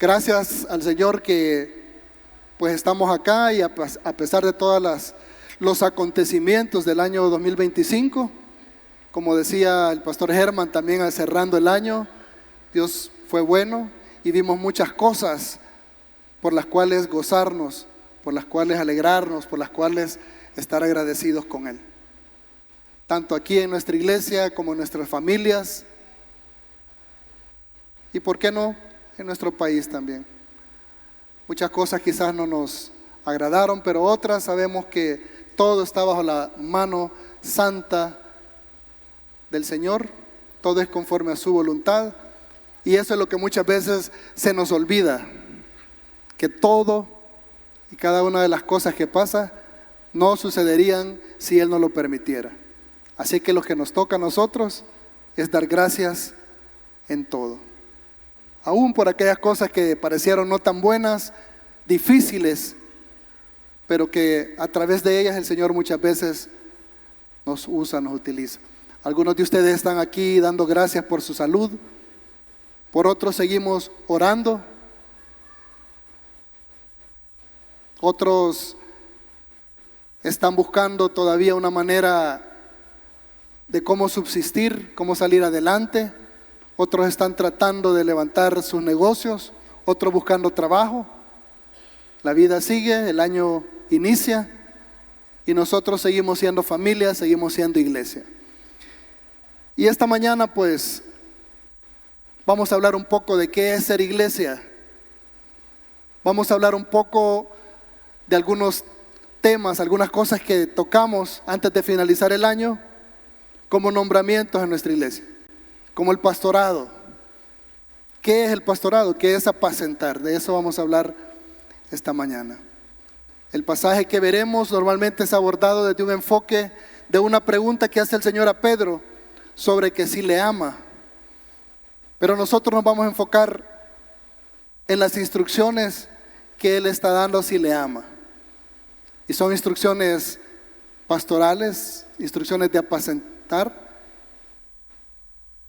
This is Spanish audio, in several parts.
Gracias al Señor que pues estamos acá y a pesar de todos los acontecimientos del año 2025, como decía el pastor Germán, también cerrando el año, Dios fue bueno y vimos muchas cosas por las cuales gozarnos, por las cuales alegrarnos, por las cuales estar agradecidos con Él. Tanto aquí en nuestra iglesia como en nuestras familias y por qué no en nuestro país también. Muchas cosas quizás no nos agradaron, pero otras sabemos que todo está bajo la mano santa del Señor, todo es conforme a su voluntad, y eso es lo que muchas veces se nos olvida, que todo y cada una de las cosas que pasa no sucederían si Él no lo permitiera. Así que lo que nos toca a nosotros es dar gracias en todo, aún por aquellas cosas que parecieron no tan buenas, difíciles, pero que a través de ellas el Señor muchas veces nos usa, nos utiliza. Algunos de ustedes están aquí dando gracias por su salud, por otros seguimos orando, otros están buscando todavía una manera de cómo subsistir, cómo salir adelante, otros están tratando de levantar sus negocios, otros buscando trabajo. La vida sigue, el año inicia y nosotros seguimos siendo familia, seguimos siendo iglesia. Y esta mañana pues vamos a hablar un poco de qué es ser iglesia. Vamos a hablar un poco de algunos temas, algunas cosas que tocamos antes de finalizar el año como nombramientos en nuestra iglesia, como el pastorado. ¿Qué es el pastorado? ¿Qué es apacentar? De eso vamos a hablar esta mañana. El pasaje que veremos normalmente es abordado desde un enfoque de una pregunta que hace el Señor a Pedro sobre que si le ama. Pero nosotros nos vamos a enfocar en las instrucciones que Él está dando si le ama. Y son instrucciones pastorales, instrucciones de apacentar,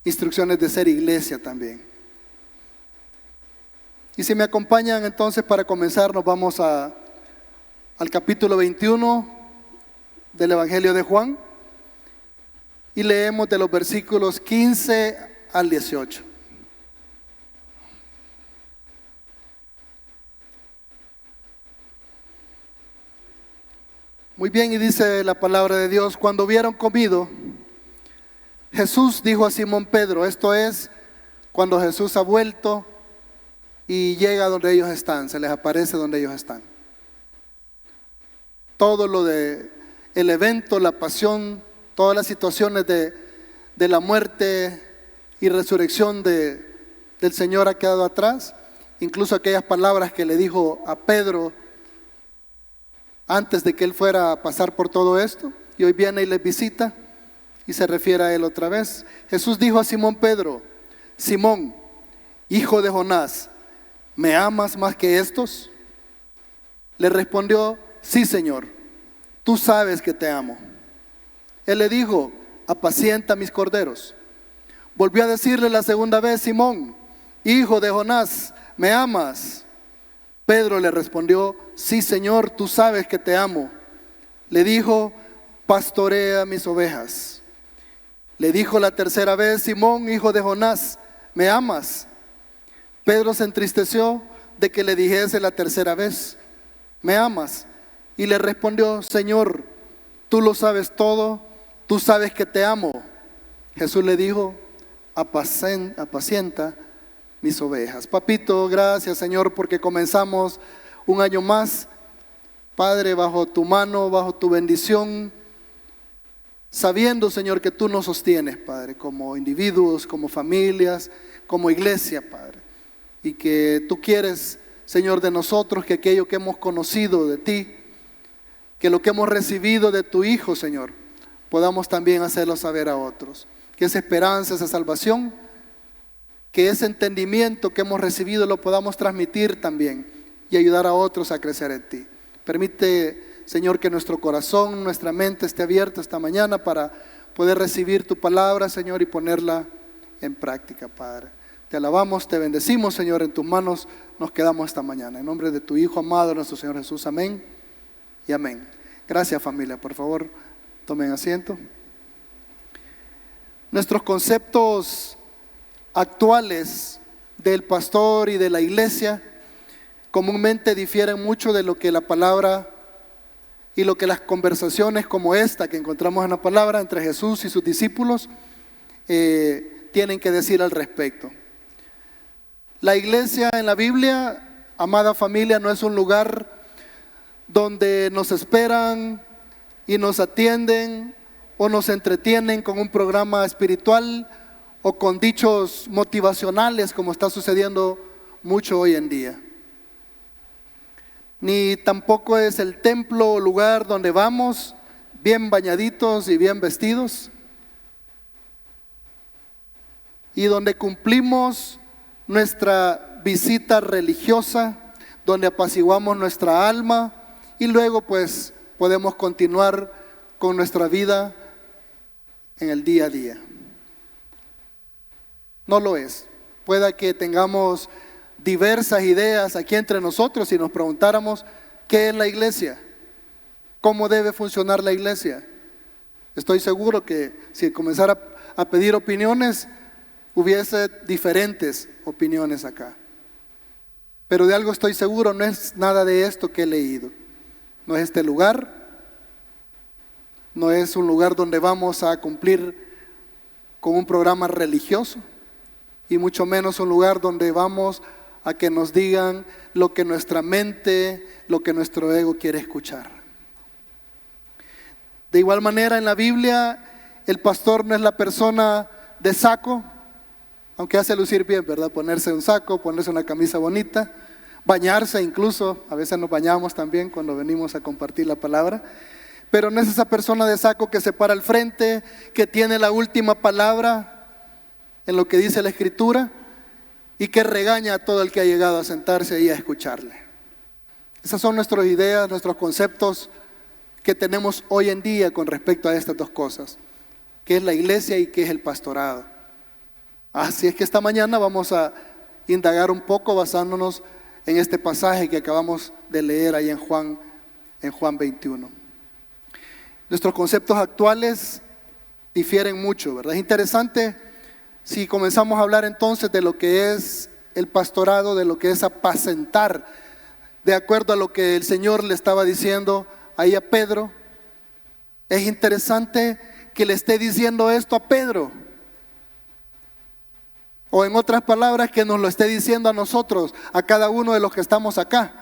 instrucciones de ser iglesia también. Y si me acompañan entonces para comenzar, nos vamos al capítulo 21 del Evangelio de Juan y leemos de los versículos 15 al 18. Muy bien, y dice la palabra de Dios: cuando hubieron comido, Jesús dijo a Simón Pedro, esto es, cuando Jesús ha vuelto y llega donde ellos están, se les aparece donde ellos están. Todo lo de el evento, la pasión, todas las situaciones de la muerte y resurrección del Señor ha quedado atrás. Incluso aquellas palabras que le dijo a Pedro antes de que él fuera a pasar por todo esto, y hoy viene y les visita y se refiere a él otra vez. Jesús dijo a Simón Pedro: Simón, hijo de Jonás, ¿me amas más que estos? Le respondió: sí, Señor, tú sabes que te amo. Él le dijo: apacienta mis corderos. Volvió a decirle la segunda vez: Simón, hijo de Jonás, ¿me amas? Pedro le respondió: sí, Señor, tú sabes que te amo. Le dijo: pastorea mis ovejas. Le dijo la tercera vez: Simón, hijo de Jonás, ¿me amas? Pedro se entristeció de que le dijese la tercera vez: ¿me amas? Y le respondió: Señor, tú lo sabes todo, tú sabes que te amo. Jesús le dijo: apacienta mis ovejas. Papito, gracias, Señor, porque comenzamos un año más, Padre, bajo tu mano, bajo tu bendición, sabiendo, Señor, que tú nos sostienes, Padre, como individuos, como familias, como iglesia, Padre, y que tú quieres, Señor, de nosotros que aquello que hemos conocido de ti, que lo que hemos recibido de tu Hijo, Señor, podamos también hacerlo saber a otros, que esa esperanza, esa salvación, que ese entendimiento que hemos recibido lo podamos transmitir también y ayudar a otros a crecer en ti. Permite, Señor, que nuestro corazón, nuestra mente esté abierta esta mañana para poder recibir tu palabra, Señor, y ponerla en práctica, Padre. Te alabamos, te bendecimos, Señor, en tus manos nos quedamos esta mañana. En nombre de tu Hijo amado, nuestro Señor Jesús, amén y amén. Gracias, familia, por favor, tomen asiento. Nuestros conceptos actuales del pastor y de la iglesia comúnmente difieren mucho de lo que la palabra y lo que las conversaciones como esta que encontramos en la palabra entre Jesús y sus discípulos tienen que decir al respecto. La iglesia en la Biblia, amada familia, no es un lugar donde nos esperan y nos atienden o nos entretienen con un programa espiritual o con dichos motivacionales como está sucediendo mucho hoy en día. Ni tampoco es el templo o lugar donde vamos bien bañaditos y bien vestidos y donde cumplimos nuestra visita religiosa, donde apaciguamos nuestra alma y luego pues podemos continuar con nuestra vida en el día a día. No lo es. Pueda que tengamos diversas ideas aquí entre nosotros y nos preguntáramos ¿qué es la iglesia? ¿Cómo debe funcionar la iglesia? Estoy seguro que si comenzara a pedir opiniones, hubiese diferentes opiniones acá. Pero de algo estoy seguro, no es nada de esto que he leído. No es este lugar, no es un lugar donde vamos a cumplir con un programa religioso y mucho menos un lugar donde vamos a que nos digan lo que nuestra mente, lo que nuestro ego quiere escuchar. De igual manera en la Biblia el pastor no es la persona de saco, aunque hace lucir bien, ¿verdad? Ponerse un saco, ponerse una camisa bonita, bañarse incluso, a veces nos bañamos también cuando venimos a compartir la palabra, pero no es esa persona de saco que se para al frente, que tiene la última palabra en lo que dice la Escritura y que regaña a todo el que ha llegado a sentarse ahí a escucharle. Esas son nuestras ideas, nuestros conceptos que tenemos hoy en día con respecto a estas dos cosas, que es la iglesia y que es el pastorado. Así es que esta mañana vamos a indagar un poco basándonos en este pasaje que acabamos de leer ahí en Juan 21. Nuestros conceptos actuales difieren mucho, ¿verdad? Es interesante si comenzamos a hablar entonces de lo que es el pastorado, de lo que es apacentar, de acuerdo a lo que el Señor le estaba diciendo ahí a Pedro. Es interesante que le esté diciendo esto a Pedro, o en otras palabras que nos lo esté diciendo a nosotros, a cada uno de los que estamos acá,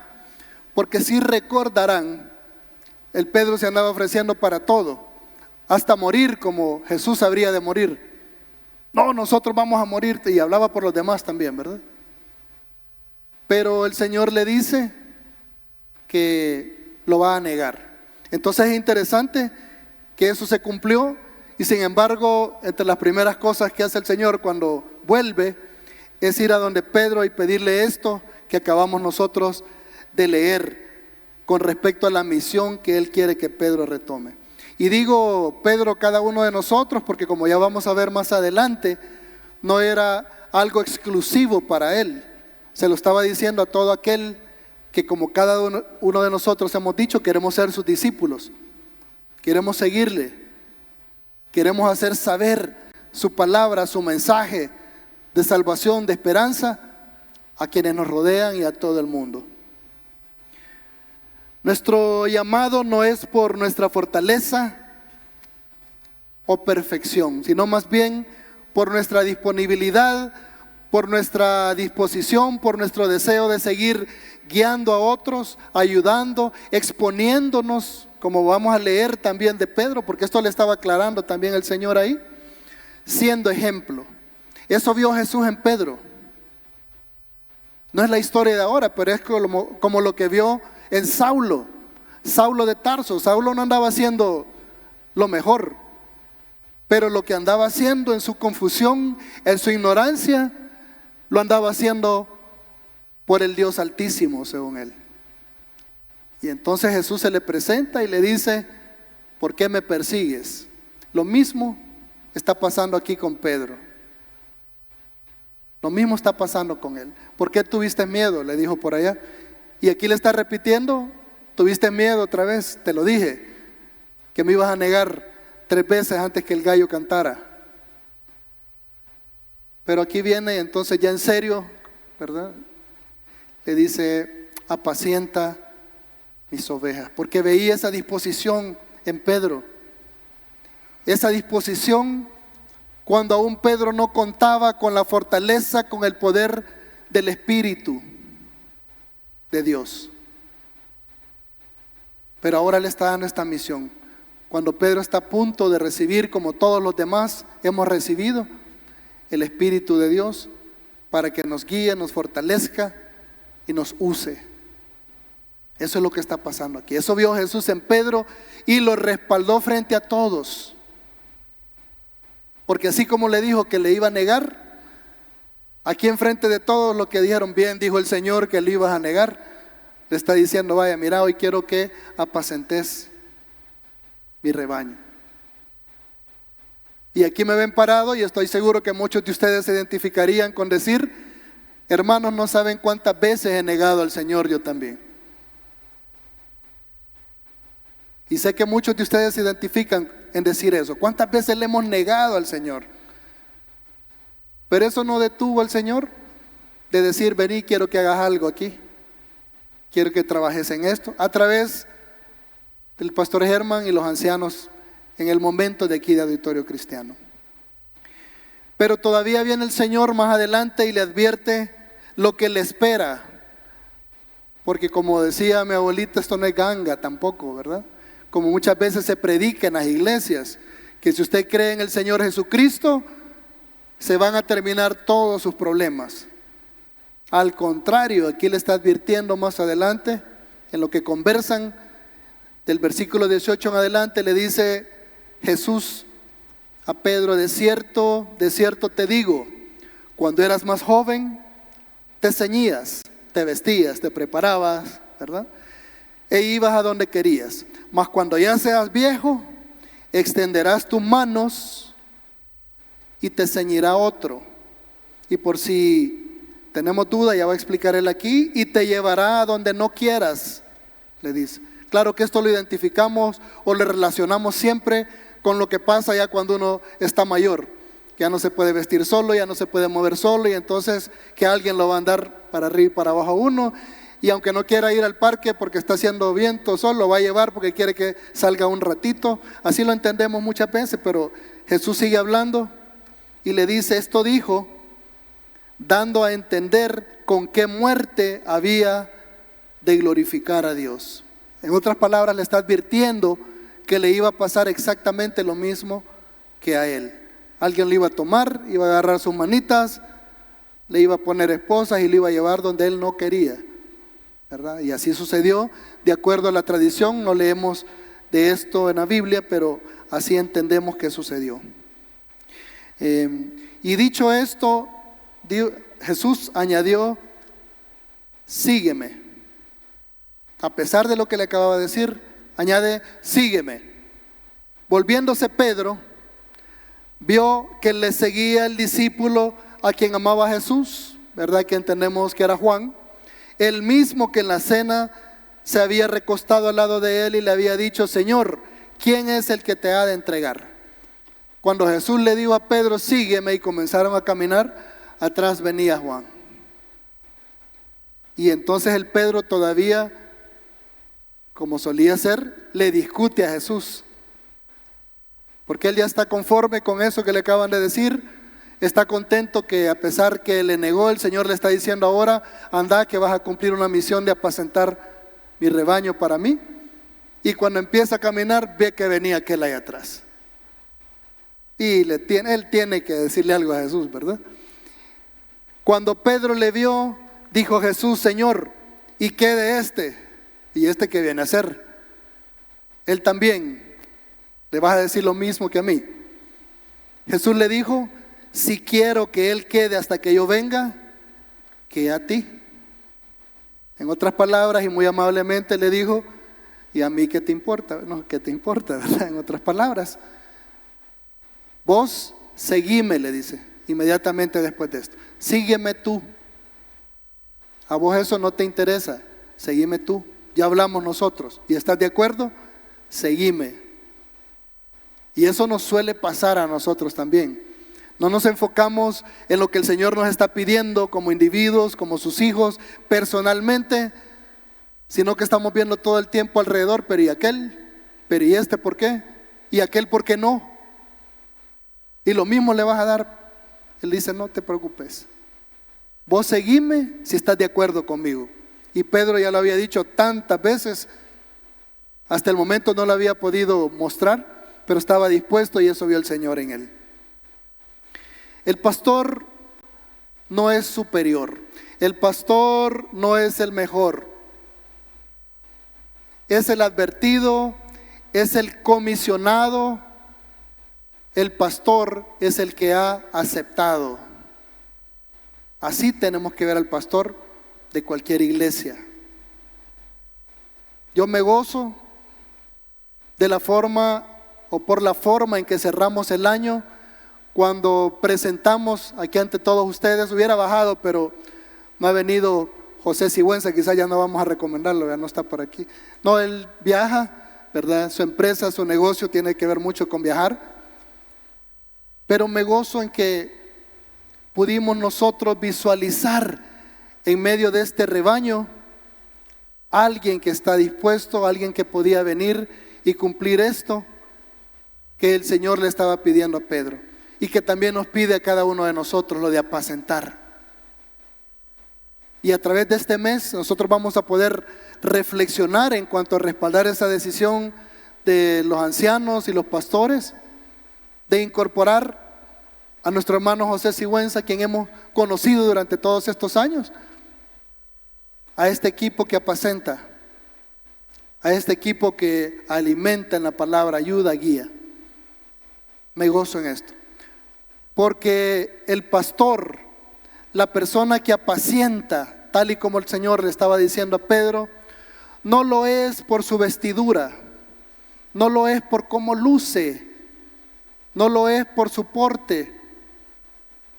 porque si recordarán, el Pedro se andaba ofreciendo para todo, hasta morir como Jesús habría de morir. No, nosotros vamos a morir, y hablaba por los demás también, ¿verdad? Pero el Señor le dice que lo va a negar. Entonces es interesante que eso se cumplió y sin embargo, entre las primeras cosas que hace el Señor cuando vuelve es ir a donde Pedro y pedirle esto que acabamos nosotros de leer con respecto a la misión que Él quiere que Pedro retome. Y digo Pedro, cada uno de nosotros, porque como ya vamos a ver más adelante, no era algo exclusivo para Él. Se lo estaba diciendo a todo aquel que, como cada uno de nosotros hemos dicho, queremos ser sus discípulos, queremos seguirle, queremos hacer saber su palabra, su mensaje de salvación, de esperanza a quienes nos rodean y a todo el mundo. Nuestro llamado no es por nuestra fortaleza o perfección, sino más bien por nuestra disponibilidad, por nuestra disposición, por nuestro deseo de seguir guiando a otros, ayudando, exponiéndonos, como vamos a leer también de Pedro, porque esto le estaba aclarando también el Señor ahí, siendo ejemplo. Eso vio Jesús en Pedro. No es la historia de ahora, pero es como lo que vio en Saulo de Tarso. Saulo no andaba haciendo lo mejor, pero lo que andaba haciendo en su confusión, en su ignorancia, lo andaba haciendo por el Dios Altísimo, según él. Y entonces Jesús se le presenta y le dice: ¿por qué me persigues? Lo mismo está pasando aquí con Pedro. Lo mismo está pasando con él. ¿Por qué tuviste miedo?, le dijo por allá. Y aquí le está repitiendo, tuviste miedo otra vez, te lo dije, que me ibas a negar 3 veces antes que el gallo cantara. Pero aquí viene entonces ya en serio, ¿verdad? Le dice, apacienta mis ovejas, porque veía esa disposición en Pedro. Esa disposición cuando aún Pedro no contaba con la fortaleza, con el poder del Espíritu de Dios. Pero ahora le está dando esta misión. Cuando Pedro está a punto de recibir, como todos los demás hemos recibido, el Espíritu de Dios para que nos guíe, nos fortalezca y nos use. Eso es lo que está pasando aquí. Eso vio Jesús en Pedro y lo respaldó frente a todos. Porque así como le dijo que le iba a negar, aquí enfrente de todos los que dijeron, bien, dijo el Señor que le ibas a negar, le está diciendo, vaya, mira, hoy quiero que apacentes mi rebaño. Y aquí me ven parado y estoy seguro que muchos de ustedes se identificarían con decir, hermanos, no saben cuántas veces he negado al Señor yo también. Y sé que muchos de ustedes se identifican en decir eso. ¿Cuántas veces le hemos negado al Señor? Pero eso no detuvo al Señor de decir, vení, quiero que hagas algo aquí. Quiero que trabajes en esto. A través del pastor Germán y los ancianos en el momento de aquí de Auditorio Cristiano. Pero todavía viene el Señor más adelante y le advierte lo que le espera. Porque como decía mi abuelita, esto no es ganga tampoco, ¿verdad? Como muchas veces se predica en las iglesias, que si usted cree en el Señor Jesucristo, se van a terminar todos sus problemas. Al contrario, aquí le está advirtiendo más adelante, en lo que conversan, del versículo 18 en adelante, le dice Jesús a Pedro, de cierto te digo, cuando eras más joven, te ceñías, te vestías, te preparabas, ¿verdad? E ibas a donde querías. Mas cuando ya seas viejo, extenderás tus manos y te ceñirá otro. Y por si tenemos duda, ya va a explicar él aquí, y te llevará a donde no quieras, le dice. Claro que esto lo identificamos o le relacionamos siempre con lo que pasa ya cuando uno está mayor. Ya no se puede vestir solo, ya no se puede mover solo, y entonces que alguien lo va a andar para arriba y para abajo a uno. Y aunque no quiera ir al parque porque está haciendo viento solo, lo va a llevar porque quiere que salga un ratito. Así lo entendemos muchas veces, pero Jesús sigue hablando y le dice, esto dijo, dando a entender con qué muerte había de glorificar a Dios. En otras palabras, le está advirtiendo que le iba a pasar exactamente lo mismo que a él. Alguien lo iba a tomar, iba a agarrar sus manitas, le iba a poner esposas y le iba a llevar donde él no quería, ¿verdad? Y así sucedió, de acuerdo a la tradición. No leemos de esto en la Biblia, pero así entendemos que sucedió. Y dicho esto, Jesús añadió, sígueme. A pesar de lo que le acababa de decir, añade, sígueme. Volviéndose Pedro, vio que le seguía el discípulo a quien amaba a Jesús, ¿verdad? Que entendemos que era Juan, el mismo que en la cena se había recostado al lado de él y le había dicho, Señor, ¿quién es el que te ha de entregar? Cuando Jesús le dijo a Pedro, sígueme, y comenzaron a caminar, atrás venía Juan. Y entonces el Pedro todavía, como solía ser, le discute a Jesús. Porque él ya está conforme con eso que le acaban de decir. Está contento que a pesar que le negó, el Señor le está diciendo ahora, anda que vas a cumplir una misión de apacentar mi rebaño para mí. Y cuando empieza a caminar, ve que venía aquel ahí atrás. Y él tiene que decirle algo a Jesús, ¿verdad? Cuando Pedro le vio, dijo Jesús, Señor, ¿y qué de este? ¿Y este qué viene a hacer? Él también, ¿le vas a decir lo mismo que a mí? Jesús le dijo, si quiero que él quede hasta que yo venga, que a ti. En otras palabras, y muy amablemente le dijo, ¿y a mí qué te importa? No, ¿qué te importa, verdad? En otras palabras, vos seguime, le dice, inmediatamente después de esto. sígueme tú. A vos eso no te interesa, seguime tú. Ya hablamos nosotros, ¿y estás de acuerdo? Seguime. Y eso nos suele pasar a nosotros también. No nos enfocamos en lo que el Señor nos está pidiendo como individuos, como sus hijos, personalmente, sino que estamos viendo todo el tiempo alrededor, pero ¿y aquel? ¿Pero y este por qué? ¿Y aquel por qué no? Y lo mismo le vas a dar. Él dice, no te preocupes. Vos seguime si estás de acuerdo conmigo. Y Pedro ya lo había dicho tantas veces, hasta el momento no lo había podido mostrar, pero estaba dispuesto y eso vio el Señor en él. El pastor no es superior, el pastor no es el mejor, es el advertido, es el comisionado, el pastor es el que ha aceptado. Así tenemos que ver al pastor de cualquier iglesia. Yo me gozo de la forma o por la forma en que cerramos el año, cuando presentamos aquí ante todos ustedes. Hubiera bajado, pero no ha venido José Sigüenza, quizás ya no vamos a recomendarlo, ya no está por aquí. No, él viaja, ¿verdad? Su empresa, su negocio tiene que ver mucho con viajar. Pero me gozo en que pudimos nosotros visualizar en medio de este rebaño alguien que está dispuesto, alguien que podía venir y cumplir esto que el Señor le estaba pidiendo a Pedro, y que también nos pide a cada uno de nosotros, lo de apacentar. Y a través de este mes nosotros vamos a poder reflexionar en cuanto a respaldar esa decisión de los ancianos y los pastores de incorporar a nuestro hermano José Sigüenza, quien hemos conocido durante todos estos años, a este equipo que apacenta, a este equipo que alimenta en la palabra, ayuda, guía. Me gozo en esto, porque el pastor, la persona que apacienta, tal y como el Señor le estaba diciendo a Pedro, no lo es por su vestidura, no lo es por cómo luce, no lo es por su porte,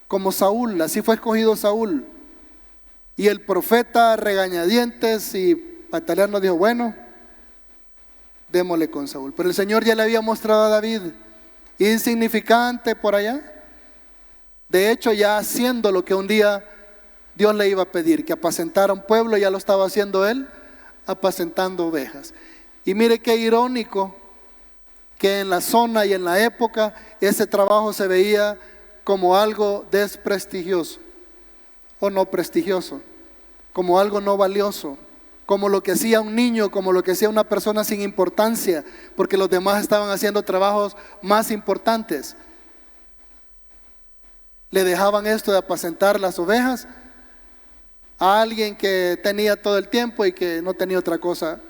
como Saúl. Así fue escogido Saúl. Y el profeta regañadientes y pataleando dijo, bueno, démosle con Saúl. Pero el Señor ya le había mostrado a David, insignificante por allá, de hecho ya haciendo lo que un día Dios le iba a pedir, que apacentara un pueblo. Ya lo estaba haciendo él, apacentando ovejas. Y mire qué irónico que en la zona y en la época ese trabajo se veía como algo desprestigioso o no prestigioso, como algo no valioso, como lo que hacía un niño, como lo que hacía una persona sin importancia, porque los demás estaban haciendo trabajos más importantes. Le dejaban esto de apacentar las ovejas a alguien que tenía todo el tiempo y que no tenía otra cosa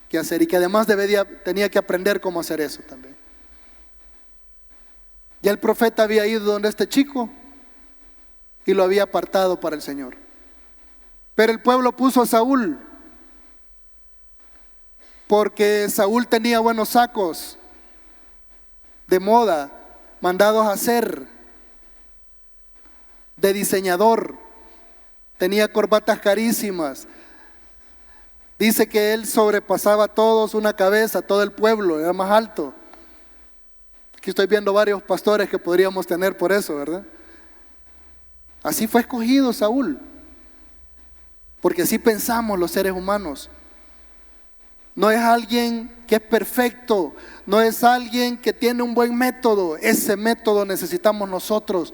que hacer, y que además tenía que aprender cómo hacer eso también. Ya el profeta había ido donde este chico y lo había apartado para el Señor. Pero el pueblo puso a Saúl, porque Saúl tenía buenos sacos de moda, mandados a hacer, de diseñador, tenía corbatas carísimas. Dice que él sobrepasaba a todos una cabeza, todo el pueblo, era más alto. Aquí estoy viendo varios pastores que podríamos tener por eso, ¿verdad? Así fue escogido Saúl, porque así pensamos los seres humanos. No es alguien que es perfecto, no es alguien que tiene un buen método. Ese método necesitamos nosotros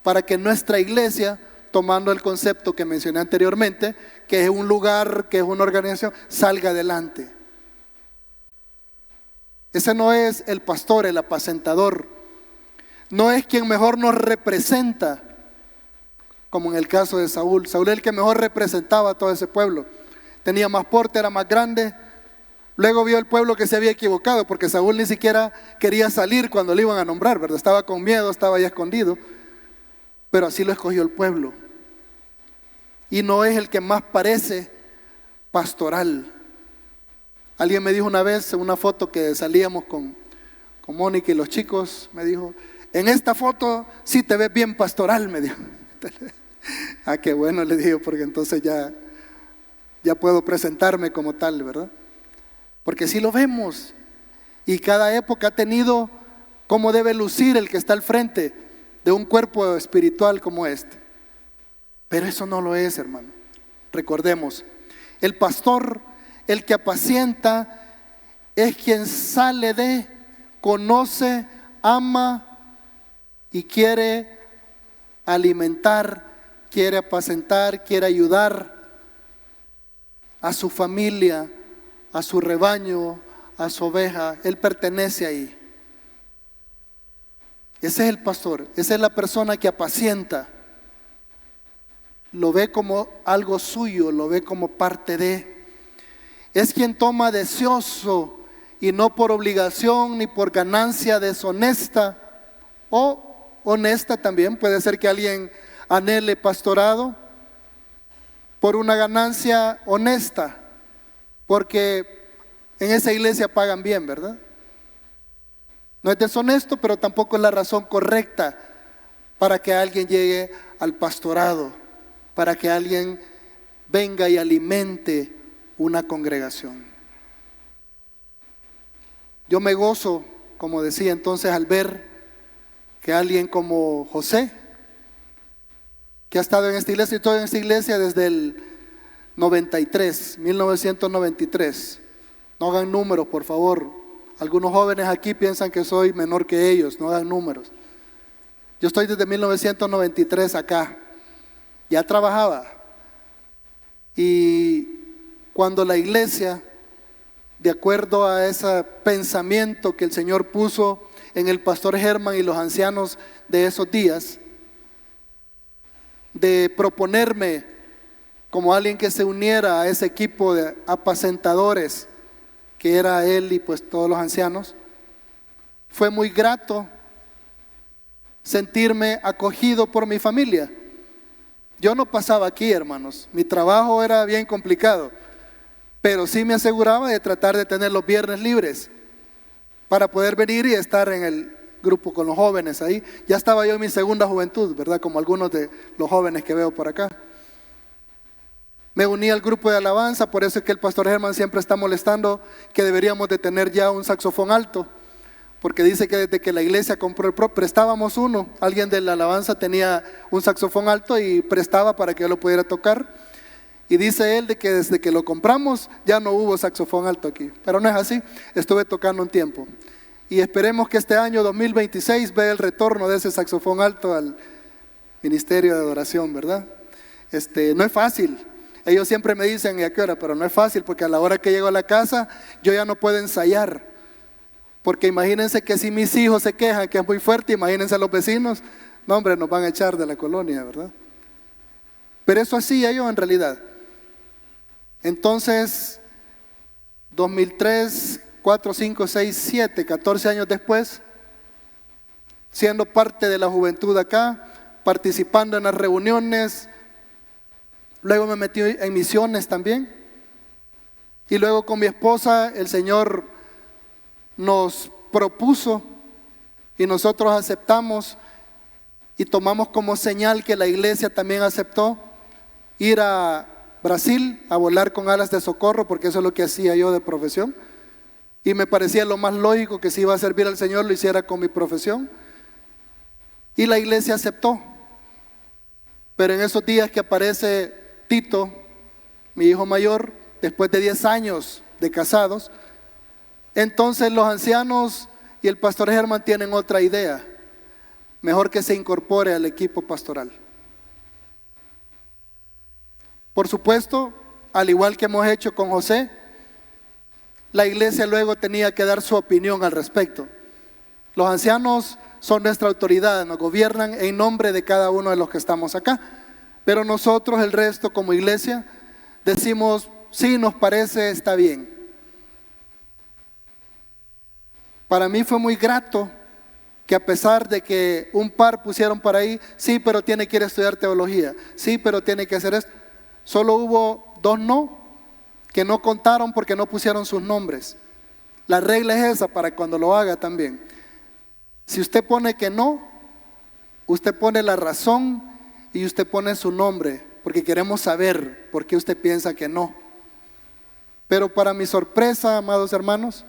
para que nuestra iglesia, tomando el concepto que mencioné anteriormente, que es un lugar, que es una organización, salga adelante. Ese no es el pastor, el apacentador. No es quien mejor nos representa, como en el caso de Saúl. Saúl es el que mejor representaba a todo ese pueblo. Tenía más porte, era más grande. Luego vio el pueblo que se había equivocado, porque Saúl ni siquiera quería salir cuando le iban a nombrar, ¿verdad? Estaba con miedo, estaba ahí escondido. Pero así lo escogió el pueblo. Y no es el que más parece pastoral. Alguien me dijo una vez, en una foto que salíamos con Mónica y los chicos, me dijo, en esta foto sí te ves bien pastoral, me dijo. Ah, qué bueno, le digo, porque entonces ya puedo presentarme como tal, ¿verdad? Porque sí lo vemos. Y cada época ha tenido cómo debe lucir el que está al frente de un cuerpo espiritual como este. Pero eso no lo es, hermano. Recordemos, el pastor, el que apacienta, es quien sale de, conoce, ama y quiere alimentar, quiere apacentar, quiere ayudar a su familia, a su rebaño, a su oveja. Él pertenece ahí. Ese es el pastor, esa es la persona que apacienta. Lo ve como algo suyo, lo ve como parte de. Es quien toma deseoso y no por obligación ni por ganancia deshonesta o honesta también. Puede ser que alguien anhele pastorado por una ganancia honesta, porque en esa iglesia pagan bien, ¿verdad? No es deshonesto, pero tampoco es la razón correcta para que alguien llegue al pastorado, para que alguien venga y alimente una congregación. Yo me gozo, como decía entonces, al ver que alguien como José, que ha estado en esta iglesia, y estoy en esta iglesia desde el 1993. No hagan números, por favor. Algunos jóvenes aquí piensan que soy menor que ellos, no hagan números. Yo estoy desde 1993 acá, ya trabajaba. Y cuando la iglesia, de acuerdo a ese pensamiento que el Señor puso en el pastor Germán y los ancianos de esos días, de proponerme como alguien que se uniera a ese equipo de apacentadores, que era él y pues todos los ancianos, fue muy grato sentirme acogido por mi familia. Yo no pasaba aquí, hermanos, mi trabajo era bien complicado, pero sí me aseguraba de tratar de tener los viernes libres para poder venir y estar en el grupo con los jóvenes ahí. Ya estaba yo en mi segunda juventud, ¿verdad? Como algunos de los jóvenes que veo por acá. Me uní al grupo de alabanza, por eso es que el pastor Germán siempre está molestando que deberíamos de tener ya un saxofón alto, porque dice que desde que la iglesia compró el prestábamos uno, alguien de la alabanza tenía un saxofón alto y prestaba para que yo lo pudiera tocar, y dice él de que desde que lo compramos ya no hubo saxofón alto aquí, pero no es así, estuve tocando un tiempo, y esperemos que este año 2026 vea el retorno de ese saxofón alto al ministerio de adoración, ¿verdad? No es fácil. Ellos siempre me dicen, ¿y a qué hora? Pero no es fácil, porque a la hora que llego a la casa yo ya no puedo ensayar, porque imagínense que si mis hijos se quejan que es muy fuerte, imagínense a los vecinos, no hombre, nos van a echar de la colonia, ¿verdad? Pero eso hacía yo en realidad. Entonces 2003, 4, 5, 6, 7, 14 años después, siendo parte de la juventud acá, participando en las reuniones. Luego me metí en misiones también. Y luego con mi esposa el Señor nos propuso y nosotros aceptamos y tomamos como señal que la iglesia también aceptó ir a Brasil a volar con alas de socorro, porque eso es lo que hacía yo de profesión. Y me parecía lo más lógico que si iba a servir al Señor lo hiciera con mi profesión. Y la iglesia aceptó. Pero en esos días que aparece Tito, mi hijo mayor, después de 10 años de casados, entonces los ancianos y el pastor Germán tienen otra idea. Mejor que se incorpore al equipo pastoral. Por supuesto, al igual que hemos hecho con José, la iglesia luego tenía que dar su opinión al respecto. Los ancianos son nuestra autoridad, nos gobiernan en nombre de cada uno de los que estamos acá. Pero nosotros, el resto, como iglesia, decimos, sí, nos parece, está bien. Para mí fue muy grato que a pesar de que un par pusieron por ahí, sí, pero tiene que ir a estudiar teología, sí, pero tiene que hacer esto, solo hubo 2 no, que no contaron porque no pusieron sus nombres. La regla es esa para cuando lo haga también. Si usted pone que no, usted pone la razón y usted pone su nombre, porque queremos saber por qué usted piensa que no. Pero para mi sorpresa, amados hermanos,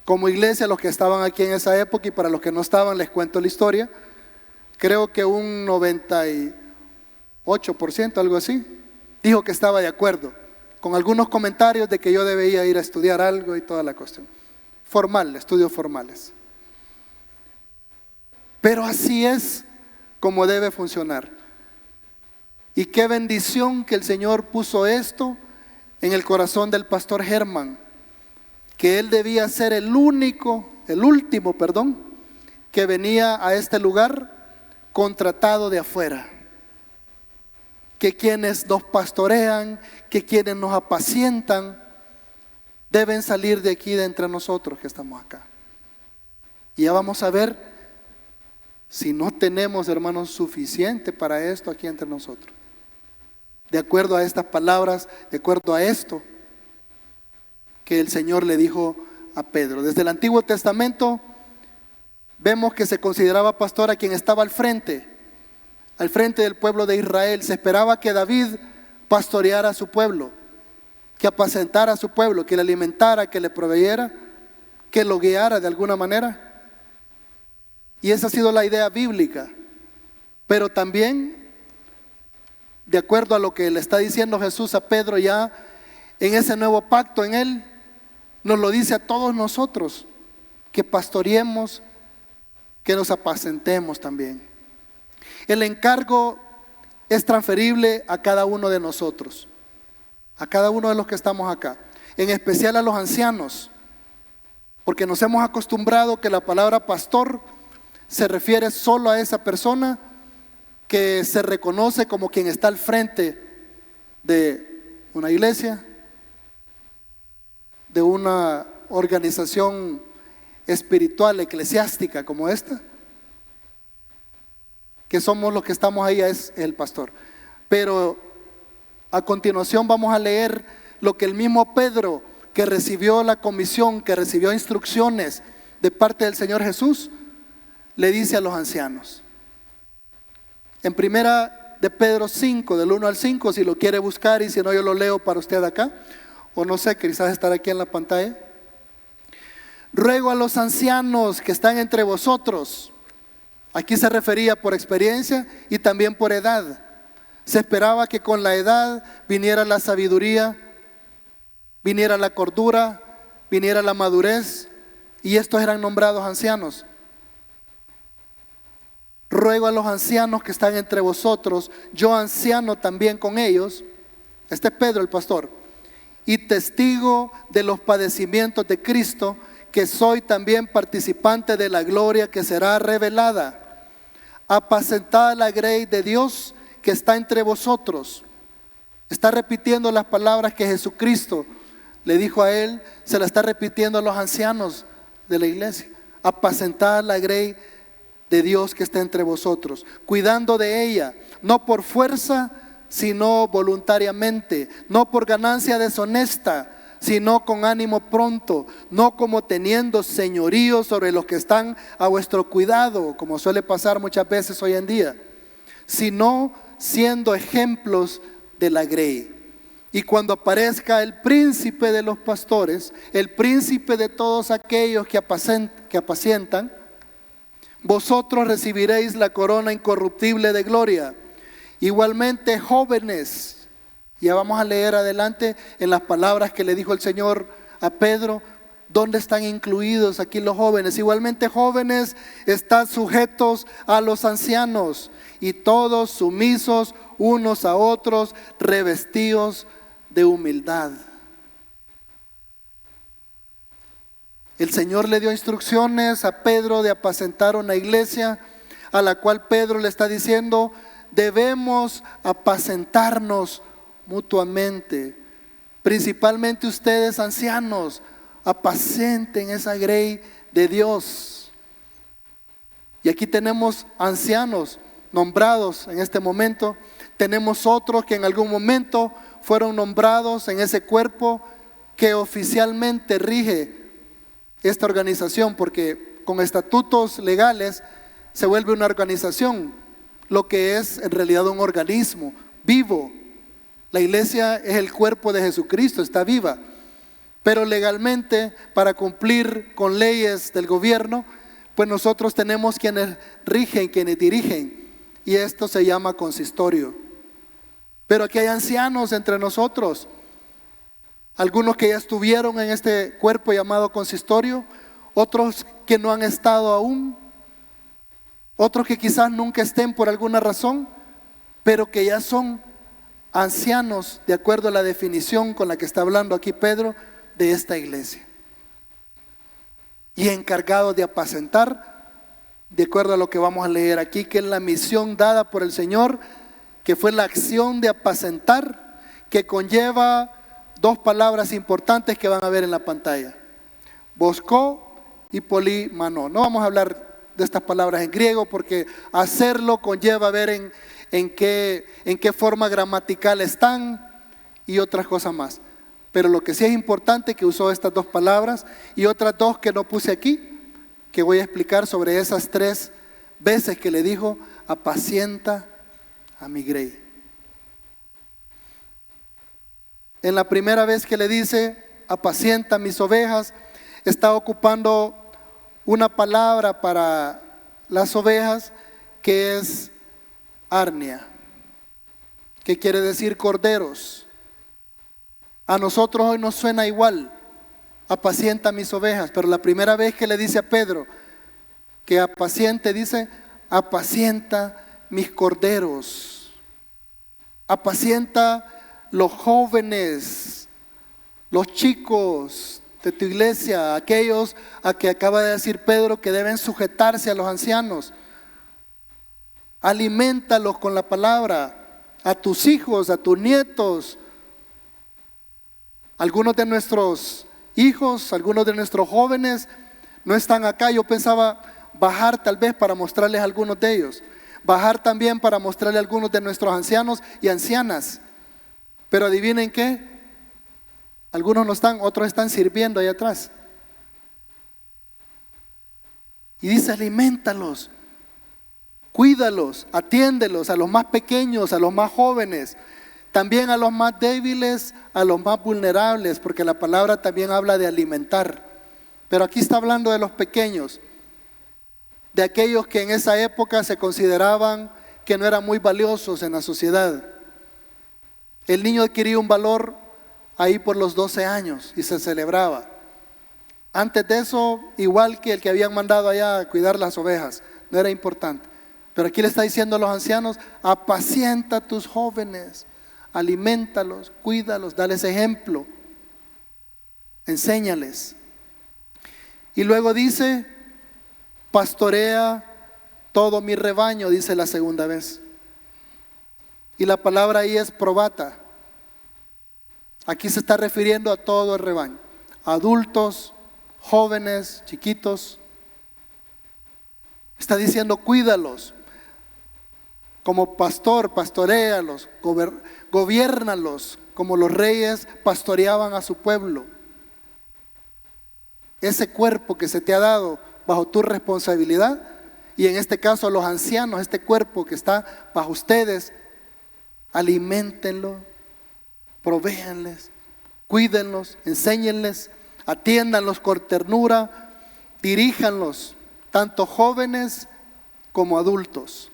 como iglesia, los que estaban aquí en esa época y para los que no estaban, les cuento la historia, creo que un 98%, algo así, dijo que estaba de acuerdo, con algunos comentarios de que yo debía ir a estudiar algo y toda la cuestión. Formal, estudios formales. Pero así es como debe funcionar. Y qué bendición que el Señor puso esto en el corazón del pastor Germán, que él debía ser el último, que venía a este lugar contratado de afuera. Que quienes nos pastorean, que quienes nos apacientan, deben salir de aquí de entre nosotros que estamos acá. Y ya vamos a ver si no tenemos, hermanos, suficiente para esto aquí entre nosotros. De acuerdo a estas palabras, de acuerdo a esto que el Señor le dijo a Pedro. Desde el Antiguo Testamento vemos que se consideraba pastor a quien estaba al frente del pueblo de Israel. Se esperaba que David pastoreara a su pueblo, que apacentara a su pueblo, que le alimentara, que le proveyera, que lo guiara de alguna manera. Y esa ha sido la idea bíblica. Pero también, de acuerdo a lo que le está diciendo Jesús a Pedro ya en ese nuevo pacto en él, nos lo dice a todos nosotros, que pastoreemos, que nos apacentemos también. El encargo es transferible a cada uno de nosotros, a cada uno de los que estamos acá, en especial a los ancianos, porque nos hemos acostumbrado que la palabra pastor se refiere solo a esa persona que se reconoce como quien está al frente de una iglesia, de una organización espiritual, eclesiástica como esta, que somos los que estamos ahí, es el pastor. Pero a continuación vamos a leer lo que el mismo Pedro, que recibió la comisión, que recibió instrucciones de parte del Señor Jesús, le dice a los ancianos. En primera de Pedro 5, del 1 al 5, si lo quiere buscar, y si no yo lo leo para usted acá, o no sé, quizás estará aquí en la pantalla. Ruego a los ancianos que están entre vosotros. Aquí se refería por experiencia y también por edad. Se esperaba que con la edad viniera la sabiduría, viniera la cordura, viniera la madurez, y estos eran nombrados ancianos. Ruego a los ancianos que están entre vosotros, yo anciano también con ellos, este es Pedro el pastor, y testigo de los padecimientos de Cristo, que soy también participante de la gloria que será revelada. Apacentad la grey de Dios que está entre vosotros. Está repitiendo las palabras que Jesucristo le dijo a él, se las está repitiendo a los ancianos de la iglesia. Apacentad la grey de Dios que está entre vosotros, cuidando de ella, no por fuerza, sino voluntariamente, no por ganancia deshonesta, sino con ánimo pronto, no como teniendo señorío sobre los que están a vuestro cuidado, como suele pasar muchas veces hoy en día, sino siendo ejemplos de la grey. Y cuando aparezca el príncipe de los pastores, el príncipe de todos aquellos que apacientan, vosotros recibiréis la corona incorruptible de gloria. Igualmente, jóvenes, ya vamos a leer adelante en las palabras que le dijo el Señor a Pedro, ¿dónde están incluidos aquí los jóvenes? Igualmente, jóvenes, están sujetos a los ancianos, y todos sumisos unos a otros, revestidos de humildad. El Señor le dio instrucciones a Pedro de apacentar una iglesia, a la cual Pedro le está diciendo, debemos apacentarnos mutuamente. Principalmente ustedes ancianos, apacenten esa grey de Dios. Y aquí tenemos ancianos nombrados en este momento. Tenemos otros que en algún momento fueron nombrados en ese cuerpo que oficialmente rige esta organización, porque con estatutos legales se vuelve una organización lo que es en realidad un organismo vivo. La iglesia es el cuerpo de Jesucristo, está viva. Pero legalmente, para cumplir con leyes del gobierno, pues nosotros tenemos quienes rigen, quienes dirigen. Y esto se llama consistorio. Pero aquí hay ancianos entre nosotros. Algunos que ya estuvieron en este cuerpo llamado consistorio, otros que no han estado aún, otros que quizás nunca estén por alguna razón, pero que ya son ancianos de acuerdo a la definición con la que está hablando aquí Pedro de esta iglesia. Y encargados de apacentar, de acuerdo a lo que vamos a leer aquí, que es la misión dada por el Señor, que fue la acción de apacentar, que conlleva dos palabras importantes que van a ver en la pantalla: bosco y polimano. No vamos a hablar de estas palabras en griego porque hacerlo conlleva ver en qué forma gramatical están y otras cosas más. Pero lo que sí es importante, que usó estas dos palabras y otras dos que no puse aquí, que voy a explicar sobre esas 3 veces que le dijo: apacienta a mi grey. En la primera vez que le dice apacienta mis ovejas, está ocupando una palabra para las ovejas que es arnia, que quiere decir corderos. A nosotros hoy nos suena igual, apacienta mis ovejas, pero la primera vez que le dice a Pedro que apaciente, dice apacienta mis corderos, apacienta los jóvenes, los chicos de tu iglesia, aquellos a que acaba de decir Pedro que deben sujetarse a los ancianos. Alimentalos con la palabra, a tus hijos, a tus nietos. Algunos de nuestros hijos, algunos de nuestros jóvenes no están acá. Yo pensaba bajar tal vez para mostrarles a algunos de ellos, bajar también para mostrarles a algunos de nuestros ancianos y ancianas. Pero adivinen qué, algunos no están, otros están sirviendo ahí atrás. Y dice: alimentalos, cuídalos, atiéndelos, a los más pequeños, a los más jóvenes, también a los más débiles, a los más vulnerables, porque la palabra también habla de alimentar. Pero aquí está hablando de los pequeños, de aquellos que en esa época se consideraban que no eran muy valiosos en la sociedad. El niño adquiría un valor ahí por los 12 años y se celebraba. Antes de eso, igual que el que habían mandado allá a cuidar las ovejas, no era importante. Pero aquí le está diciendo a los ancianos: apacienta a tus jóvenes, alimentalos, cuídalos, dales ejemplo, enséñales. Y luego dice: pastorea todo mi rebaño, dice la segunda vez. Y la palabra ahí es probata. Aquí se está refiriendo a todo el rebaño, adultos, jóvenes, chiquitos. Está diciendo: cuídalos. Como pastor, pastoréalos, gobiérnalos como los reyes pastoreaban a su pueblo. Ese cuerpo que se te ha dado bajo tu responsabilidad, y en este caso a los ancianos, este cuerpo que está bajo ustedes, aliméntenlo, provéanles, cuídenlos, enséñenles, atiéndanlos con ternura, diríjanlos, tanto jóvenes como adultos.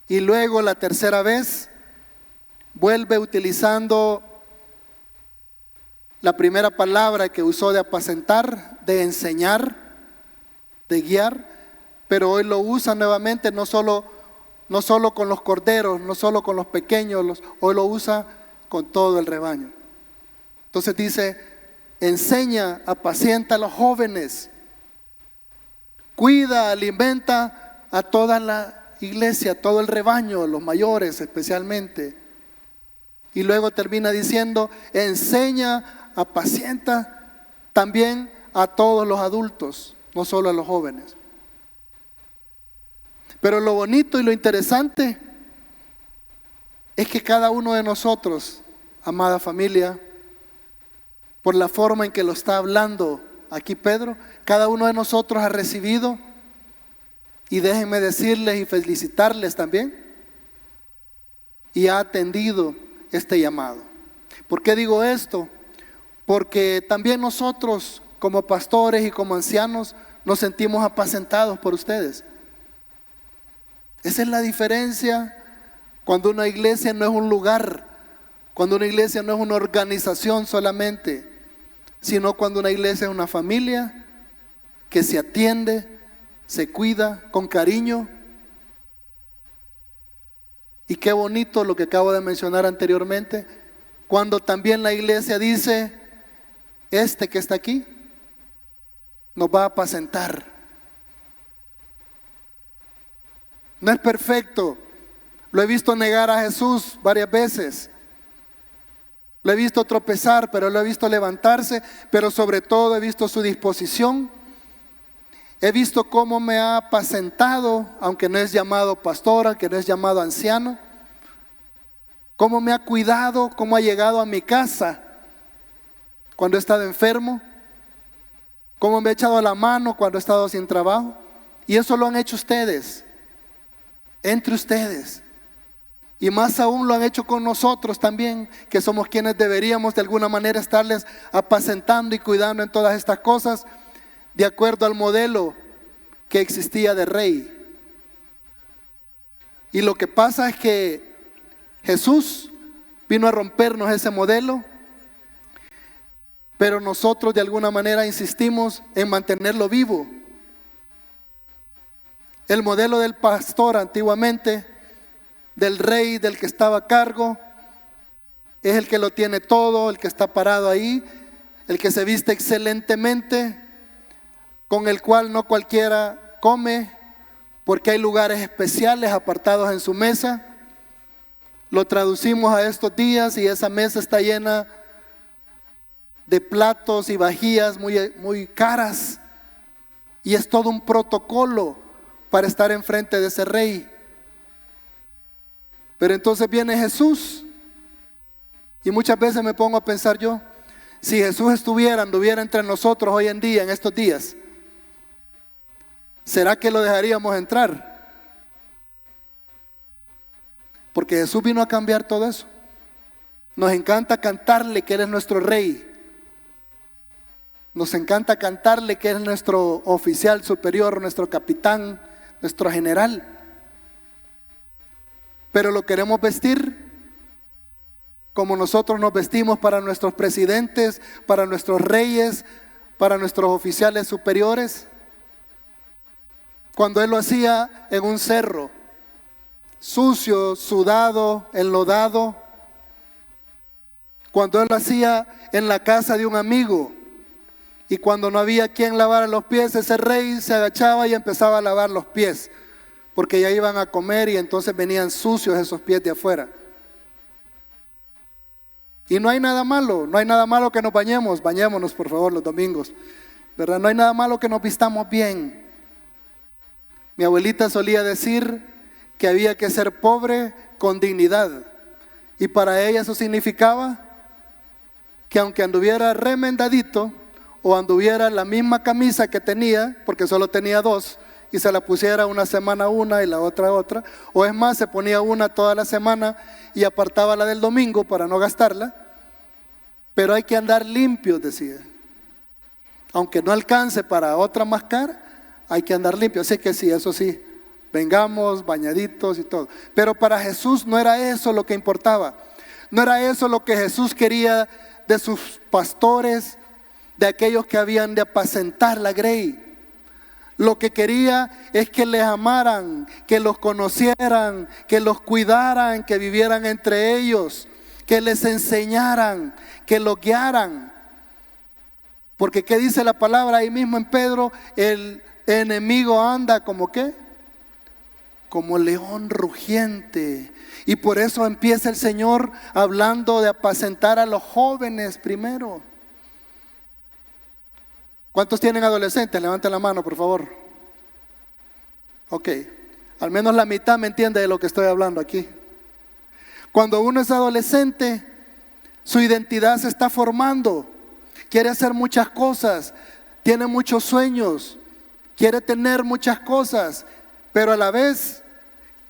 Y luego la tercera vez vuelve utilizando la primera palabra que usó de apacentar, de enseñar, de guiar, pero hoy lo usa nuevamente no solo con los corderos, no solo con los pequeños, hoy lo usa con todo el rebaño. Entonces dice: enseña, apacienta a los jóvenes, cuida, alimenta a toda la iglesia, todo el rebaño, los mayores especialmente. Y luego termina diciendo: enseña, apacienta también a todos los adultos, no solo a los jóvenes. Pero lo bonito y lo interesante es que cada uno de nosotros, amada familia, por la forma en que lo está hablando aquí Pedro, cada uno de nosotros ha recibido Y déjenme decirles y felicitarles también, y ha atendido este llamado. ¿Por qué digo esto? Porque también nosotros como pastores y como ancianos nos sentimos apacentados por ustedes. Esa es la diferencia cuando una iglesia no es un lugar, cuando una iglesia no es una organización solamente, sino cuando una iglesia es una familia que se atiende, se cuida con cariño. Y qué bonito lo que acabo de mencionar anteriormente, cuando también la iglesia dice: este que está aquí nos va a apacentar. No es perfecto, lo he visto negar a Jesús varias veces, lo he visto tropezar, pero lo he visto levantarse, pero sobre todo he visto su disposición. He visto cómo me ha apacentado, aunque no es llamado pastor, aunque no es llamado anciano. Cómo me ha cuidado, cómo ha llegado a mi casa cuando he estado enfermo. Cómo me ha echado la mano cuando he estado sin trabajo. Y eso lo han hecho ustedes, entre ustedes. Y más aún lo han hecho con nosotros también, que somos quienes deberíamos de alguna manera estarles apacentando y cuidando en todas estas cosas, de acuerdo al modelo que existía de rey. Y lo que pasa es que Jesús vino a rompernos ese modelo, pero nosotros de alguna manera insistimos en mantenerlo vivo. El modelo del pastor antiguamente, del rey, del que estaba a cargo, es el que lo tiene todo, el que está parado ahí, el que se viste excelentemente, con el cual no cualquiera come, porque hay lugares especiales apartados en su mesa. Lo traducimos a estos días y esa mesa está llena de platos y vajillas muy caras, y es todo un protocolo para estar enfrente de ese rey. Pero entonces viene Jesús, y muchas veces me pongo a pensar yo, si Jesús anduviera entre nosotros hoy en día, en estos días, ¿será que lo dejaríamos entrar? Porque Jesús vino a cambiar todo eso. Nos encanta cantarle que Él es nuestro rey. Nos encanta cantarle que Él es nuestro oficial superior, nuestro capitán, nuestro general. Pero lo queremos vestir como nosotros nos vestimos para nuestros presidentes, para nuestros reyes, para nuestros oficiales superiores. Cuando Él lo hacía en un cerro, sucio, sudado, enlodado. Cuando Él lo hacía en la casa de un amigo, y cuando no había quien lavara los pies, ese rey se agachaba y empezaba a lavar los pies, porque ya iban a comer y entonces venían sucios esos pies de afuera. Y no hay nada malo, no hay nada malo que nos bañemos, bañémonos por favor los domingos, ¿verdad? No hay nada malo que nos vistamos bien. Mi abuelita solía decir que había que ser pobre con dignidad, y para ella eso significaba que aunque anduviera remendadito, o anduviera la misma camisa que tenía, porque solo tenía dos, y se la pusiera una semana una y la otra, o es más, se ponía una toda la semana y apartaba la del domingo para no gastarla, pero hay que andar limpios, decía. Aunque no alcance para otra más cara, hay que andar limpio. Así que sí, eso sí, vengamos bañaditos y todo. Pero para Jesús no era eso lo que importaba. No era eso lo que Jesús quería de sus pastores, de aquellos que habían de apacentar la grey. Lo que quería es que les amaran, que los conocieran, que los cuidaran, que vivieran entre ellos, que les enseñaran, que los guiaran. Porque ¿qué dice la palabra ahí mismo en Pedro? El enemigo anda como ¿qué? Como león rugiente. Y por eso empieza el Señor hablando de apacentar a los jóvenes primero. ¿Cuántos tienen adolescentes? Levanten la mano, por favor. Ok, al menos la mitad me entiende de lo que estoy hablando aquí. Cuando uno es adolescente, su identidad se está formando. Quiere hacer muchas cosas, tiene muchos sueños, quiere tener muchas cosas. pero a la vez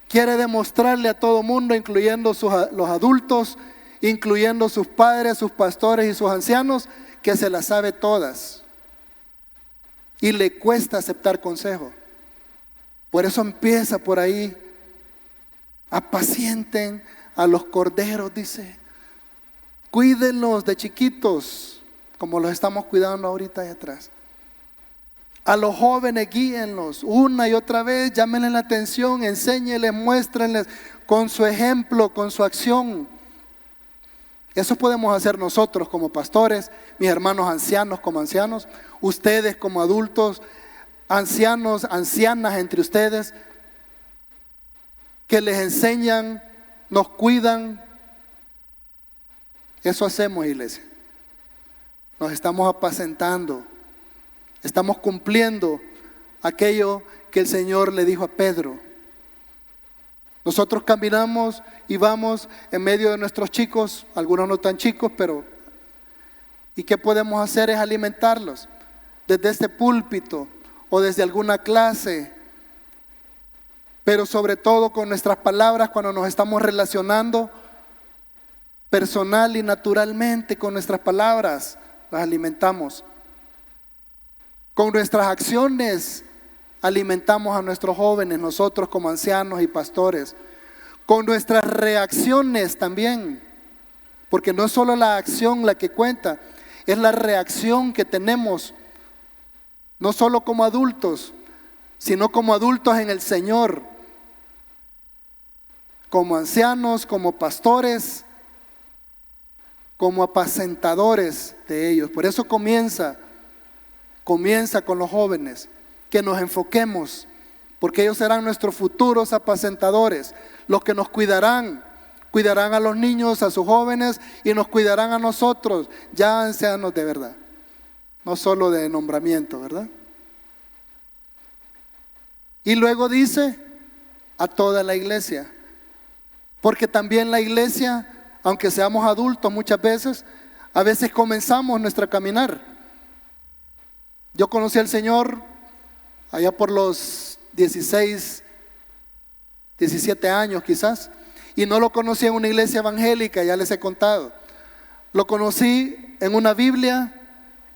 quiere demostrarle a todo mundo, incluyendo los adultos, incluyendo sus padres, sus pastores y sus ancianos, que se las sabe todas. Y le cuesta aceptar consejo. Por eso empieza por ahí: apacienten a los corderos, dice. Cuídenlos de chiquitos, como los estamos cuidando ahorita ahí atrás. A los jóvenes guíenlos una y otra vez, llámenle la atención, enséñenles, muéstrenles con su ejemplo, con su acción. Eso podemos hacer nosotros como pastores, mis hermanos ancianos como ancianos, ustedes como adultos, ancianos, ancianas entre ustedes, que les enseñan, nos cuidan. Eso hacemos, iglesia. Nos estamos apacentando, estamos cumpliendo aquello que el Señor le dijo a Pedro. Nosotros caminamos y vamos en medio de nuestros chicos, algunos no tan chicos, pero ¿y qué podemos hacer? Es alimentarlos desde este púlpito o desde alguna clase, pero sobre todo con nuestras palabras cuando nos estamos relacionando personal y naturalmente con nuestras palabras, las alimentamos. Con nuestras acciones alimentamos a nuestros jóvenes, nosotros como ancianos y pastores. Con nuestras reacciones también, porque no es solo la acción la que cuenta, es la reacción que tenemos, no solo como adultos, sino como adultos en el Señor, como ancianos, como pastores, como apacentadores de ellos. Por eso comienza con los jóvenes, que nos enfoquemos, porque ellos serán nuestros futuros apacentadores, los que nos cuidarán a los niños, a sus jóvenes, y nos cuidarán a nosotros, ya ancianos de verdad, no solo de nombramiento, ¿verdad? Y luego dice a toda la iglesia, porque también la iglesia, aunque seamos adultos muchas veces, a veces comenzamos nuestra caminar. Yo conocí al Señor allá por los 16, 17 años quizás, y no lo conocí en una iglesia evangélica, ya les he contado. Lo conocí en una Biblia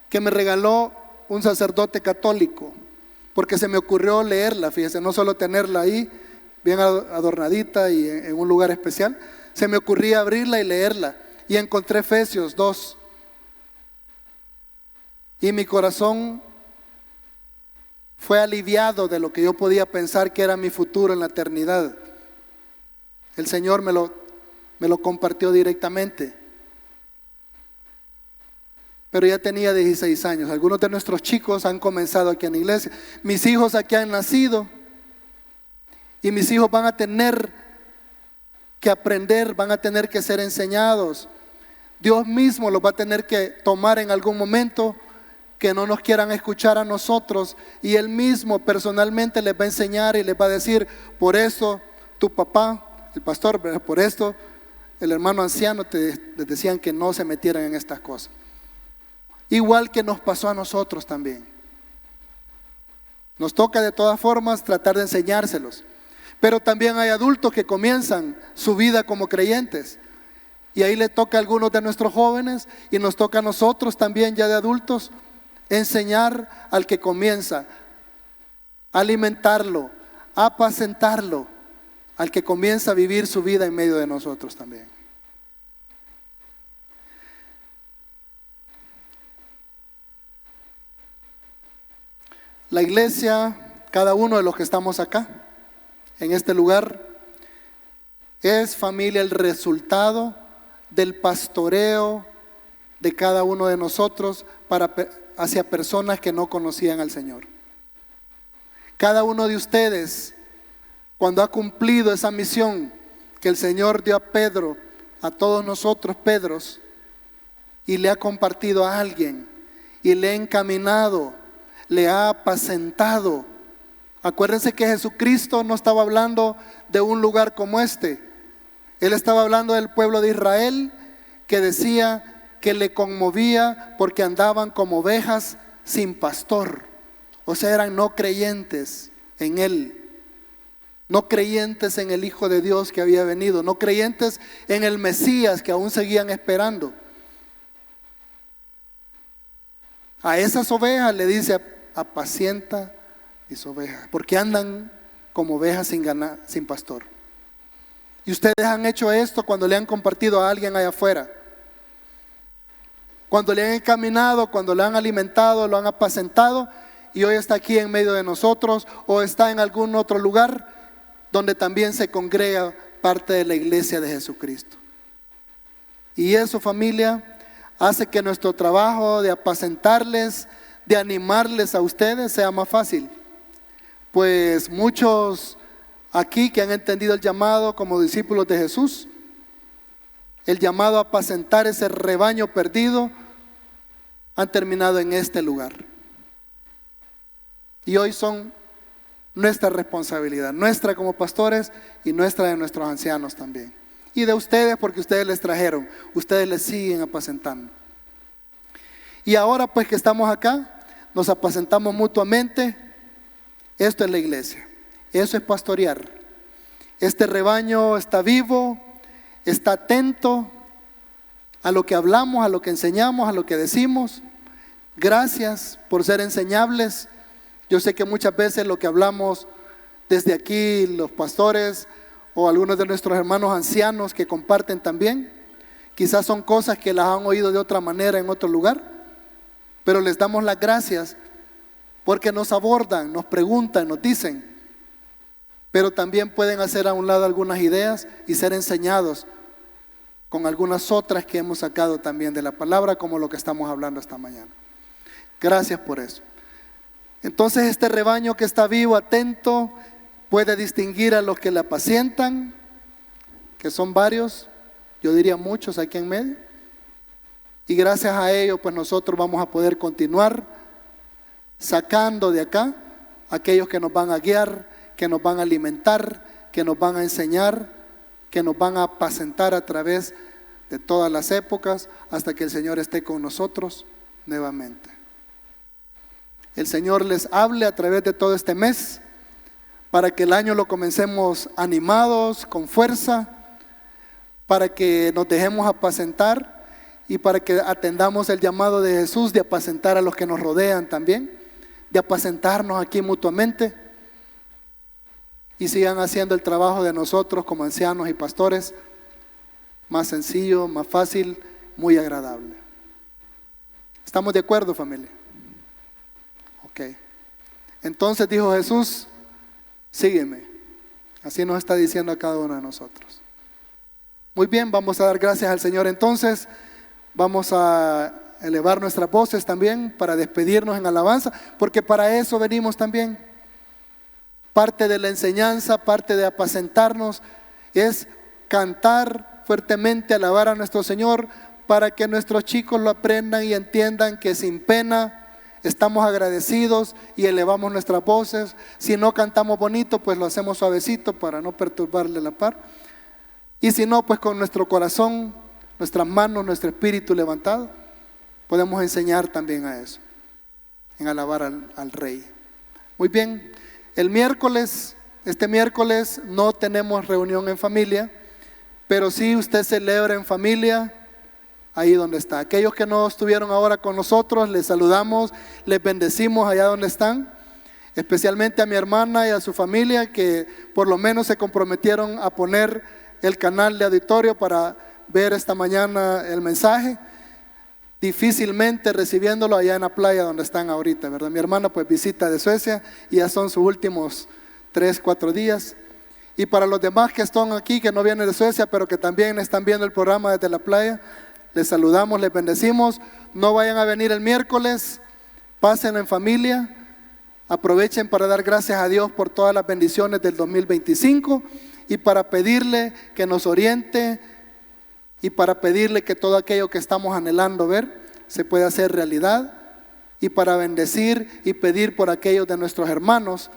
que me regaló un sacerdote católico, porque se me ocurrió leerla, fíjense, no solo tenerla ahí bien adornadita y en un lugar especial, se me ocurría abrirla y leerla, y encontré Efesios 2, y mi corazón fue aliviado de lo que yo podía pensar que era mi futuro en la eternidad. El Señor me lo compartió directamente. Pero ya tenía 16 años. Algunos de nuestros chicos han comenzado aquí en la iglesia. Mis hijos aquí han nacido. Y mis hijos van a tener que aprender, van a tener que ser enseñados. Dios mismo los va a tener que tomar en algún momento que no nos quieran escuchar a nosotros, y Él mismo personalmente les va a enseñar y les va a decir: por eso tu papá, el pastor, por esto el hermano anciano les decían que no se metieran en estas cosas. Igual que nos pasó a nosotros también. Nos toca de todas formas tratar de enseñárselos, pero también hay adultos que comienzan su vida como creyentes, y ahí le toca a algunos de nuestros jóvenes, y nos toca a nosotros también ya de adultos enseñar al que comienza, alimentarlo, apacentarlo, al que comienza a vivir su vida en medio de nosotros también. La iglesia, cada uno de los que estamos acá, en este lugar, es familia, el resultado del pastoreo de cada uno de nosotros hacia personas que no conocían al Señor. Cada uno de ustedes, cuando ha cumplido esa misión que el Señor dio a Pedro, a todos nosotros Pedros, y le ha compartido a alguien, y le ha encaminado, le ha apacentado. Acuérdense que Jesucristo no estaba hablando de un lugar como este. Él estaba hablando del pueblo de Israel, que decía que le conmovía porque andaban como ovejas sin pastor. O sea, eran no creyentes en Él. no creyentes en el Hijo de Dios que había venido, no creyentes en el Mesías que aún seguían esperando. A esas ovejas le dice: apacienta mis ovejas, porque andan como ovejas sin pastor. Y ustedes han hecho esto cuando le han compartido a alguien allá afuera, cuando le han encaminado, cuando le han alimentado, lo han apacentado, y hoy está aquí en medio de nosotros, o está en algún otro lugar donde también se congrega parte de la iglesia de Jesucristo. Y eso, familia, hace que nuestro trabajo de apacentarles, de animarles a ustedes sea más fácil. Pues muchos aquí que han entendido el llamado como discípulos de Jesús, el llamado a apacentar ese rebaño perdido, han terminado en este lugar. Y hoy son nuestra responsabilidad, nuestra como pastores y nuestra de nuestros ancianos también. Y de ustedes, porque ustedes les trajeron, ustedes les siguen apacentando. Y ahora pues que estamos acá, nos apacentamos mutuamente. Esto es la iglesia, eso es pastorear. Este rebaño está vivo, está atento a lo que hablamos, a lo que enseñamos, a lo que decimos. Gracias por ser enseñables. Yo sé que muchas veces lo que hablamos desde aquí, los pastores o algunos de nuestros hermanos ancianos que comparten también, quizás son cosas que las han oído de otra manera en otro lugar, pero les damos las gracias porque nos abordan, nos preguntan, nos dicen, pero también pueden hacer a un lado algunas ideas y ser enseñados con algunas otras que hemos sacado también de la palabra, como lo que estamos hablando esta mañana. Gracias por eso. Entonces este rebaño que está vivo, atento, puede distinguir a los que le apacientan, que son varios, yo diría muchos aquí en medio, y gracias a ello pues nosotros vamos a poder continuar sacando de acá aquellos que nos van a guiar, que nos van a alimentar, que nos van a enseñar, que nos van a apacentar a través de todas las épocas hasta que el Señor esté con nosotros nuevamente. El Señor les hable a través de todo este mes para que el año lo comencemos animados, con fuerza, para que nos dejemos apacentar y para que atendamos el llamado de Jesús de apacentar a los que nos rodean también, de apacentarnos aquí mutuamente y sigan haciendo el trabajo de nosotros como ancianos y pastores más sencillo, más fácil, muy agradable. ¿Estamos de acuerdo, familia? Ok. Entonces dijo Jesús: sígueme. Así nos está diciendo a cada uno de nosotros. Muy bien, vamos a dar gracias al Señor entonces. Vamos a elevar nuestras voces también para despedirnos en alabanza, porque para eso venimos también. Parte de la enseñanza, parte de apacentarnos es cantar fuertemente, alabar a nuestro Señor, para que nuestros chicos lo aprendan y entiendan que sin pena estamos agradecidos y elevamos nuestras voces. Si no cantamos bonito, pues lo hacemos suavecito para no perturbarle la par. Y si no, pues con nuestro corazón, nuestras manos, nuestro espíritu levantado, podemos enseñar también a eso, en alabar al Rey. Muy bien, este miércoles no tenemos reunión en familia, pero sí usted celebra en familia ahí donde está. Aquellos que no estuvieron ahora con nosotros, les saludamos, les bendecimos allá donde están, especialmente a mi hermana y a su familia que por lo menos se comprometieron a poner el canal de auditorio para ver esta mañana el mensaje, difícilmente recibiéndolo allá en la playa donde están ahorita, ¿verdad? Mi hermana pues visita de Suecia y ya son sus últimos 3-4 días. Y para los demás que están aquí, que no vienen de Suecia, pero que también están viendo el programa desde la playa, les saludamos, les bendecimos. No vayan a venir el miércoles, pasen en familia, aprovechen para dar gracias a Dios por todas las bendiciones del 2025 y para pedirle que nos oriente y para pedirle que todo aquello que estamos anhelando ver se pueda hacer realidad, y para bendecir y pedir por aquellos de nuestros hermanos,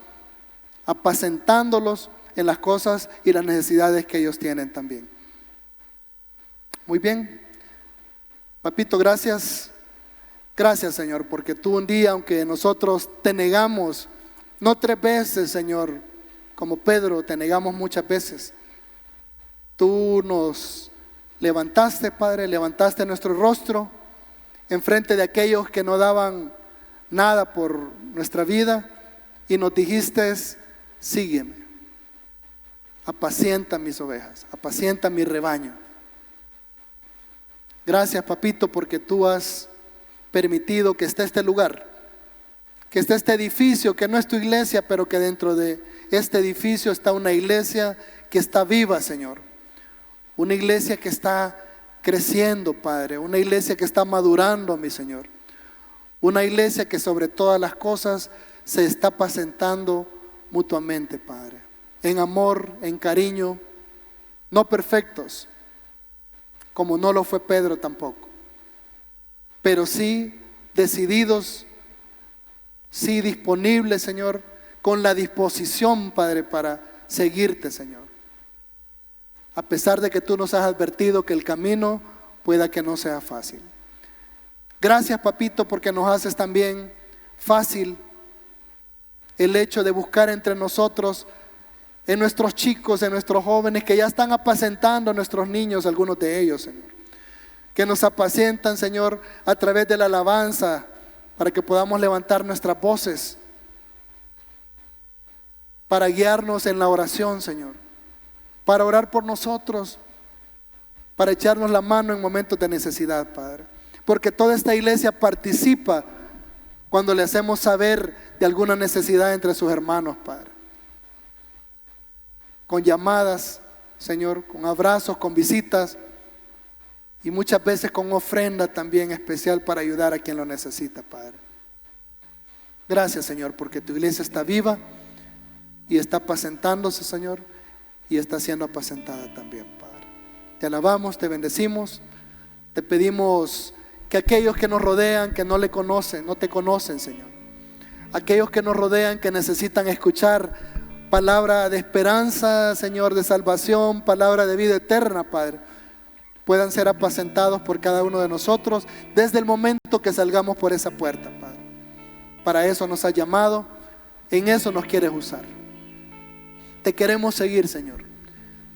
apacentándolos en las cosas y las necesidades que ellos tienen también. Muy bien, papito, gracias. Gracias, Señor, porque tú un día, aunque nosotros te negamos, no 3 veces, Señor, como Pedro, te negamos muchas veces. Tú nos levantaste, Padre, levantaste nuestro rostro enfrente de aquellos que no daban nada por nuestra vida y nos dijiste: sígueme, apacienta mis ovejas, apacienta mi rebaño. Gracias, papito, porque tú has permitido que esté este lugar, que esté este edificio, que no es tu iglesia, pero que dentro de este edificio está una iglesia que está viva, Señor. Una iglesia que está creciendo, Padre. Una iglesia que está madurando, mi Señor. Una iglesia que sobre todas las cosas se está apacentando mutuamente, Padre. En amor, en cariño, no perfectos, como no lo fue Pedro tampoco. Pero sí decididos, sí disponibles, Señor, con la disposición, Padre, para seguirte, Señor. A pesar de que tú nos has advertido que el camino pueda que no sea fácil. Gracias, papito, porque nos haces también fácil el hecho de buscar entre nosotros, en nuestros chicos, en nuestros jóvenes que ya están apacentando a nuestros niños, algunos de ellos, Señor. Que nos apacientan, Señor, a través de la alabanza, para que podamos levantar nuestras voces, para guiarnos en la oración, Señor, para orar por nosotros, para echarnos la mano en momentos de necesidad, Padre. Porque toda esta iglesia participa cuando le hacemos saber de alguna necesidad entre sus hermanos, Padre. Con llamadas, Señor, con abrazos, con visitas y muchas veces con ofrenda también especial para ayudar a quien lo necesita, Padre. Gracias, Señor, porque tu iglesia está viva y está apacentándose, Señor, y está siendo apacentada también, Padre. Te alabamos, te bendecimos, te pedimos que aquellos que nos rodean, que no le conocen, no te conocen, Señor, aquellos que nos rodean, que necesitan escuchar palabra de esperanza, Señor, de salvación, palabra de vida eterna, Padre, puedan ser apacentados por cada uno de nosotros desde el momento que salgamos por esa puerta, Padre. Para eso nos has llamado, en eso nos quieres usar. Te queremos seguir, Señor.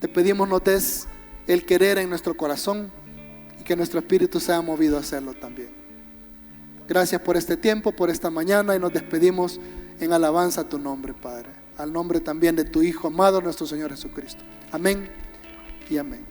Te pedimos nos des el querer en nuestro corazón y que nuestro espíritu sea movido a hacerlo también. Gracias por este tiempo, por esta mañana, y nos despedimos en alabanza a tu nombre, Padre. Al nombre también de tu Hijo amado, nuestro Señor Jesucristo. Amén y amén.